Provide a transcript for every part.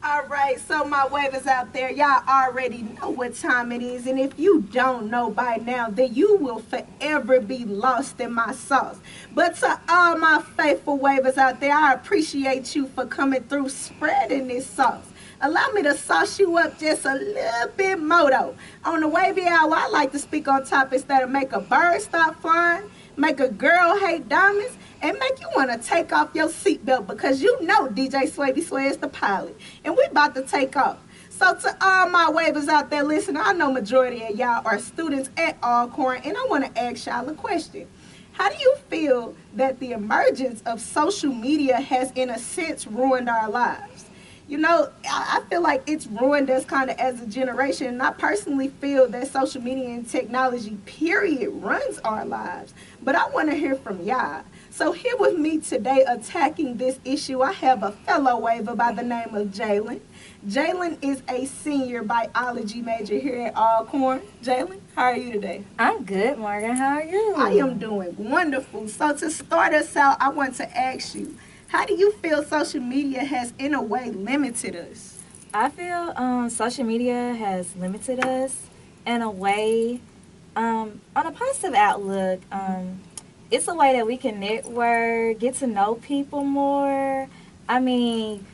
All right, so my wavers out there, y'all already know what time it is. And if you don't know by now, then you will forever be lost in my sauce. But to all my faithful wavers out there, I appreciate you for coming through spreading this sauce. Allow me to sauce you up just a little bit more though. On the Wavyy Hour, I like to speak on topics that'll make a bird stop flying, make a girl hate diamonds, and make you want to take off your seatbelt because you know DJ Swavy Sway is the pilot. And we about to take off. So to all my wavers out there listening, I know majority of y'all are students at Alcorn, and I want to ask y'all a question. How do you feel that the emergence of social media has in a sense ruined our lives? You know, I feel like it's ruined us kind of as a generation. And I personally feel that social media and technology, period, runs our lives. But I want to hear from y'all. So here with me today attacking this issue, I have a fellow waver by the name of Jalen. Jalen is a senior biology major here at Alcorn. Jalen, how are you today? I'm good, Morgan. How are you? I am doing wonderful. So to start us out, I want to ask you, how do you feel social media has, in a way, limited us? I feel social media has limited us in a way, on a positive outlook. It's a way that we can network, get to know people more. I mean,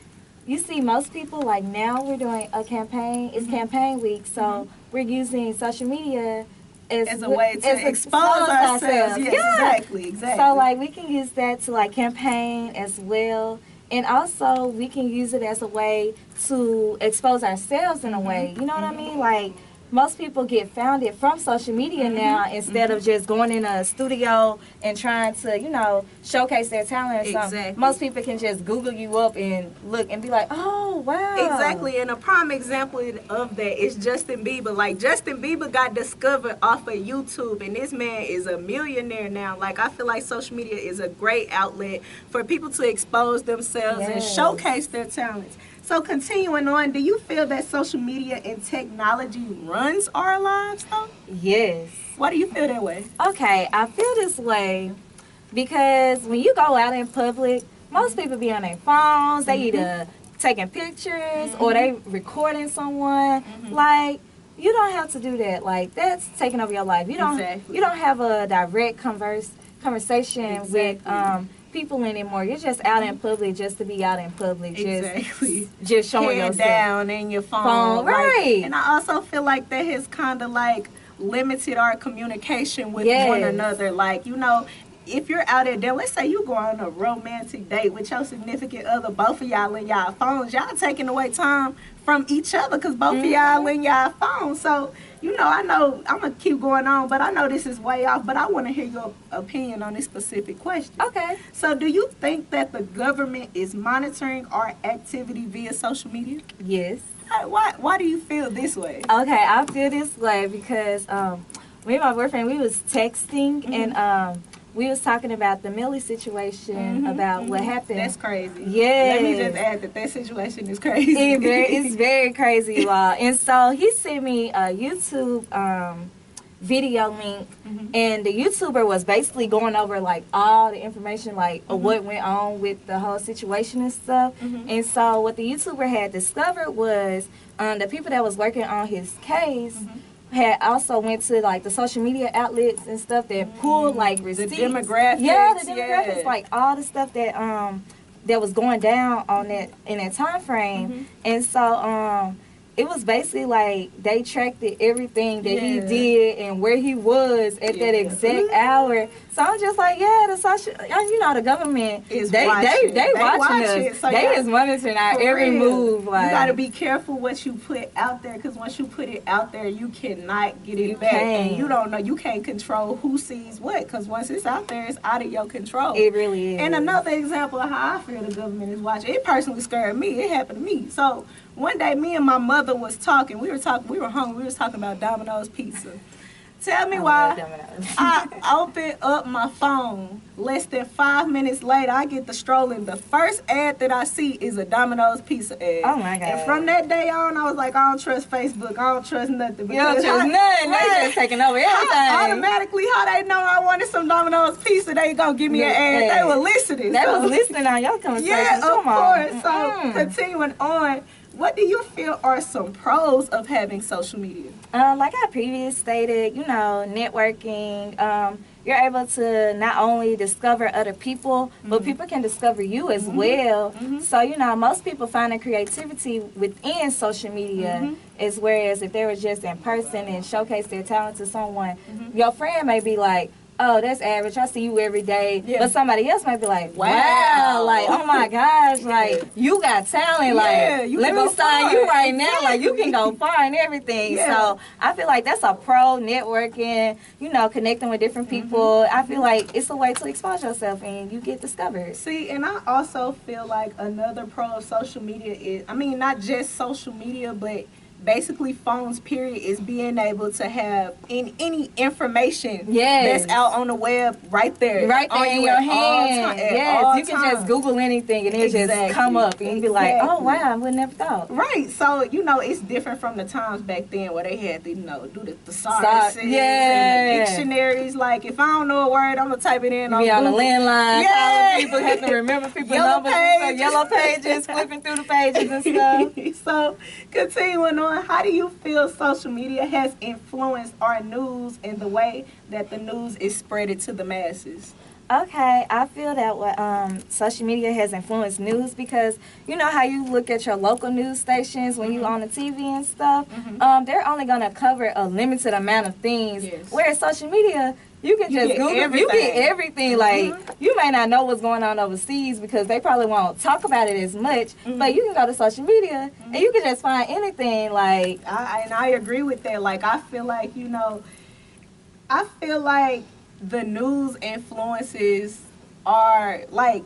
you see most people, like now we're doing a campaign. It's campaign week, so we're using social media as a way to expose ourselves. Yes, exactly. So, like, we can use that to, like, campaign as well. And also, we can use it as a way to expose ourselves in a way. You know what I mean? Like, most people get founded from social media now instead of just going in a studio and trying to, you know, showcase their talent or something. Exactly. Most people can just Google you up and look and be like, oh, wow. Exactly, and a prime example of that is Justin Bieber. Like, Justin Bieber got discovered off of YouTube, and this man is a millionaire now. Like, I feel like social media is a great outlet for people to expose themselves and showcase their talents. So continuing on, do you feel that social media and technology runs our lives though? Yes. Why do you feel that way? Okay, I feel this way because when you go out in public, most people be on their phones. They either taking pictures or they recording someone. Like, you don't have to do that. Like, that's taking over your life. You don't have a direct conversation with people anymore. You're just out in public just to be out in public. Just showing yourself. Down in your phone. Right. And I also feel like that has kind of like limited our communication with one another. Like, you know, if you're out there, let's say you go on a romantic date with your significant other, both of y'all in y'all phones, y'all taking away time from each other because both of y'all in y'all phones. So, you know, I know I'm going to keep going on, but I know this is way off, but I want to hear your opinion on this specific question. Okay. So do you think that the government is monitoring our activity via social media? Yes. Why do you feel this way? Okay, I feel this way because me and my boyfriend, we was texting and we was talking about the Millie situation, about what happened. That's crazy. Yeah. Let me just add that situation is crazy. It's very crazy, y'all. And so he sent me a YouTube video link, and the YouTuber was basically going over like all the information, like what went on with the whole situation and stuff. And so what the YouTuber had discovered was the people that was working on his case had also went to like the social media outlets and stuff that pulled like receipts. The demographics. Yeah, the demographics, like all the stuff that that was going down on that in that time frame. And so it was basically like they tracked everything that he did and where he was at that exact hour. So I'm just like, the social, you know, the government is they watching us. So they is monitoring our every move. Like, you gotta be careful what you put out there, because once you put it out there, you cannot get it back. And you don't know, you can't control who sees what, because once it's out there, it's out of your control. It really is. And another example of how I feel the government is watching, it personally scared me. It happened to me. So one day, me and my mother was talking. We were hungry. We was talking about Domino's pizza. Tell me why I opened up my phone Less than 5 minutes later, I get the strolling. The first ad that I see is a Domino's pizza ad. Oh my God. And from that day on, I was like, I don't trust Facebook. I don't trust nothing. You don't trust nothing. They just taking over everything. Automatically, how they know I wanted some Domino's pizza, they gonna give me an ad. They were listening. They was listening on your conversation. Yeah, of course. So continuing on, what do you feel are some pros of having social media? Like I previously stated, networking. You're able to not only discover other people, but people can discover you as well. So, most people find their creativity within social media, as whereas if they were just in person and showcase their talent to someone, your friend may be like, oh, that's average. I see you every day. Yeah. But somebody else might be like, wow, like, oh my gosh, like, you got talent. Like, let me sign you right now. Like, you can go far and everything. Yeah. So I feel like that's a pro, networking, connecting with different people. I feel like it's a way to expose yourself and you get discovered. See, and I also feel like another pro of social media is, not just social media, but basically phones period is being able to have any information that's out on the web right there in your hand. Yes, you can just Google anything and it just come up and you be like, oh wow, I would never thought. Right. So it's different from the times back then where they had to do the thesaurus and the dictionaries. Like if I don't know a word, I'm gonna type it in on the landline. Yeah, people have to remember people's numbers. Yellow pages, flipping through the pages and stuff. So continuing on. How do you feel social media has influenced our news and the way that the news is spreaded to the masses? Okay, I feel that social media has influenced news because you know how you look at your local news stations when you on the TV and stuff. They're only gonna cover a limited amount of things. Yes. Whereas social media, you can just Google everything. You get everything. Like you may not know what's going on overseas because they probably won't talk about it as much. But you can go to social media and you can just find anything. Like I agree with that. Like I feel like the news influences are like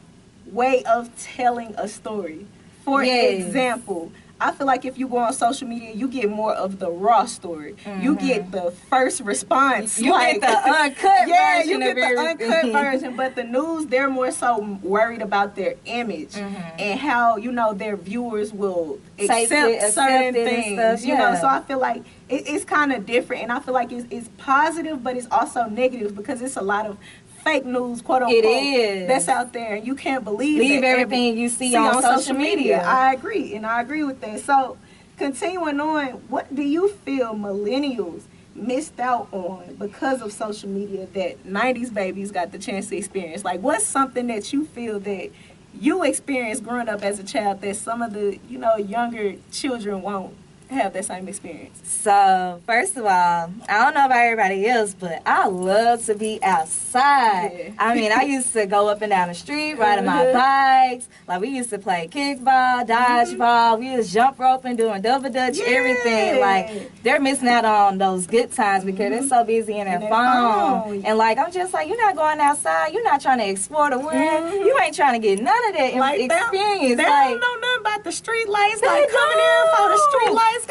way of telling a story. For example, I feel like if you go on social media, you get more of the raw story. You get the first response. You get the uncut version. You get the uncut version. But the news, they're more so worried about their image and how, their viewers will accept certain things. So I feel like it's kind of different. And I feel like it's positive, but it's also negative because it's a lot of fake news, quote unquote, that's out there, and you can't believe everything you see on social media. I agree, and I agree with that. So, continuing on, what do you feel millennials missed out on because of social media that 90s babies got the chance to experience? Like, what's something that you feel that you experienced growing up as a child that some of the younger children won't have that same experience? So, first of all, I don't know about everybody else, but I love to be outside. I used to go up and down the street, riding my bikes. Like, we used to play kickball, dodgeball. We was jump roping, doing double dutch, everything. Like, they're missing out on those good times because they're so busy in their phone. And, like, I'm just like, you're not going outside. You're not trying to explore the world. You ain't trying to get none of that experience. They don't know nothing about the street lights. Like, coming in for the street lights.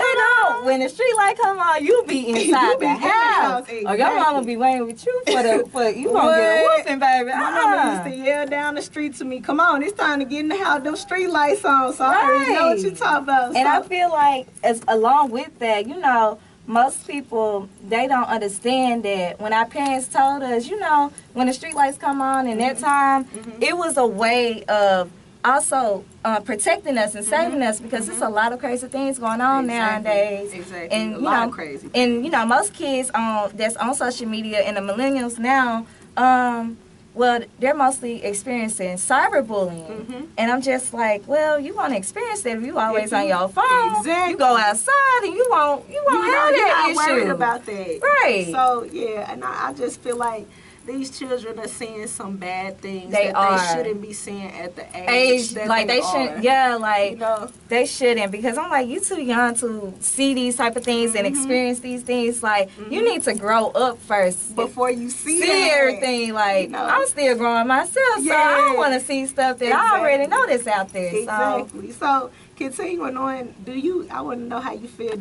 When the street light come on, you be inside the house. Or your mama be waiting with you for you gonna get a whooping, baby. My mama used to yell down the street to me, come on, it's time to get in the house, them street lights on. So I already know what you talking about. And I feel like along with that, most people, they don't understand that when our parents told us, when the street lights come on in that time, it was a way of also protecting us and saving us because there's a lot of crazy things going on nowadays. And a lot of crazy. And most kids that's on social media and the millennials now, well, they're mostly experiencing cyberbullying. And I'm just like, well, you want to experience that if you always on your phone. You go outside and you won't have that issue. You're not worried about that. Right. So, and I just feel like these children are seeing some bad things they shouldn't be seeing at the age that like they shouldn't. They shouldn't, because I'm like, you too young to see these type of things and experience these things. Like you need to grow up first before you see everything. Like I'm still growing myself, so I don't want to see stuff that I already know that's out there. Exactly. So continuing on, I want to know how you feel.